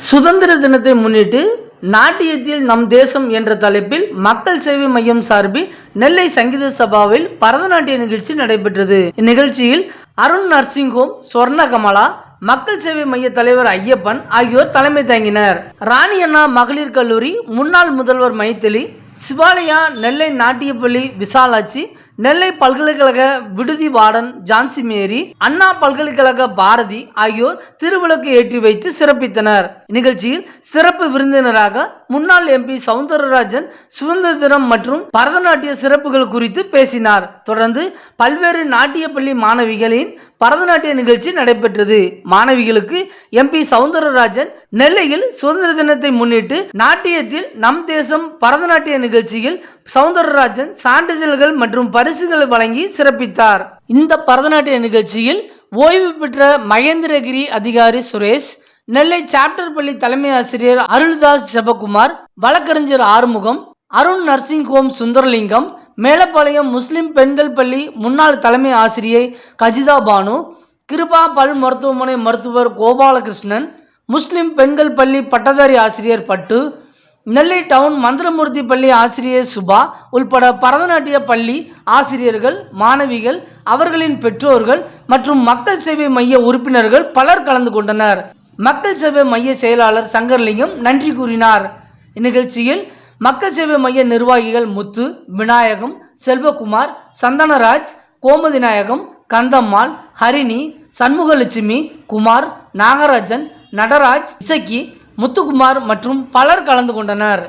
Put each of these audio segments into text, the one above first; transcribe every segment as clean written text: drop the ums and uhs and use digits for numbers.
சுதந்திர தினத்தை முன்னிட்டு நாட்டியத்தில் நம் தேசம் என்ற தலைப்பில் மக்கள் சேவை மையம் சார்பில் நெல்லை சங்கீத சபாவில் பரதநாட்டிய நிகழ்ச்சி நடைபெற்றது. இந்நிகழ்ச்சியில் அருண் நர்சிங் ஹோம், சொர்ண கமலா, மக்கள் சேவை மைய தலைவர் ஐயப்பன் ஆகியோர் தலைமை தாங்கினர். ராணி அண்ணா மகளிர் கல்லூரி முன்னாள் முதல்வர் மைத்திலி, சிவாலயா, நெல்லை நாட்டியப்பள்ளி விசாலாட்சி, நெல்லை பல்கலைக்கழக விடுதி வார்டன் ஜான்சி மேரி, அண்ணா பல்கலைக்கழக பாரதி ஆகியோர் திருவிளக்கு ஏற்றி வைத்து சிறப்பித்தனர். நிகழ்ச்சியில் சிறப்பு விருந்தினராக முன்னாள் MP சவுந்தரராஜன் சுதந்திர தினம் மற்றும் பரதநாட்டிய சிறப்புகள் குறித்து பேசினார். தொடர்ந்து பல்வேறு நாட்டியப்பள்ளி மாணவிகளின் பரதநாட்டிய நிகழ்ச்சி நடைபெற்றது. மாணவிகளுக்கு MP சவுந்தரராஜன் நெல்லையில் சுதந்திர தினத்தை முன்னிட்டு நாட்டியத்தில் நம் தேசம் பரதநாட்டிய நிகழ்ச்சியில் சவுந்தரராஜன் சான்றிதழ்கள் மற்றும் பரிசுகளை வழங்கி சிறப்பித்தார். இந்த பரதநாட்டிய நிகழ்ச்சியில் ஓய்வு பெற்ற மகேந்திரகிரி அதிகாரி சுரேஷ், நெல்லை சாப்டர் பள்ளி தலைமை ஆசிரியர் அருள்தாஸ் ஜெபகுமார், வழக்கறிஞர் ஆறுமுகம், அருண் நர்சிங் ஹோம் சுந்தரலிங்கம், மேலப்பாளையம் முஸ்லிம் பெண்கள் பள்ளி முன்னாள் தலைமை ஆசிரியை கஜிதா பானு, கிருபா பல் மருத்துவமனை மருத்துவர் கோபாலகிருஷ்ணன், முஸ்லிம் பெண்கள் பள்ளி பட்டதாரி ஆசிரியர் பட்டு, நெல்லை டவுன் மந்திரமூர்த்தி பள்ளி ஆசிரியர் சுபா உள்பட பரதநாட்டிய பள்ளி ஆசிரியர்கள், மாணவிகள், அவர்களின் பெற்றோர்கள் மற்றும் மக்கள் சேவை மைய உறுப்பினர்கள் பலர் கலந்து கொண்டனர். மக்கள் சேவை மைய செயலாளர் சங்கர்லிங்கம் நன்றி கூறினார். இந்நிகழ்ச்சியில் மக்கள் சேவை மைய நிர்வாகிகள் முத்து, விநாயகம், செல்வகுமார், சந்தனராஜ், கோமதி நாயகம், கந்தம்மாள், ஹரிணி, சண்முகலட்சுமி, குமார், நாகராஜன், நடராஜ், இசக்கி, முத்துக்குமார் மற்றும் பலர் கலந்து கொண்டனர்.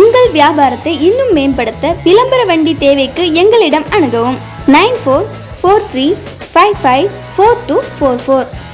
உங்கள் வியாபாரத்தை இன்னும் மேம்படுத்த விளம்பர வண்டி தேவைக்கு எங்களிடம் அணுகவும். 9443554244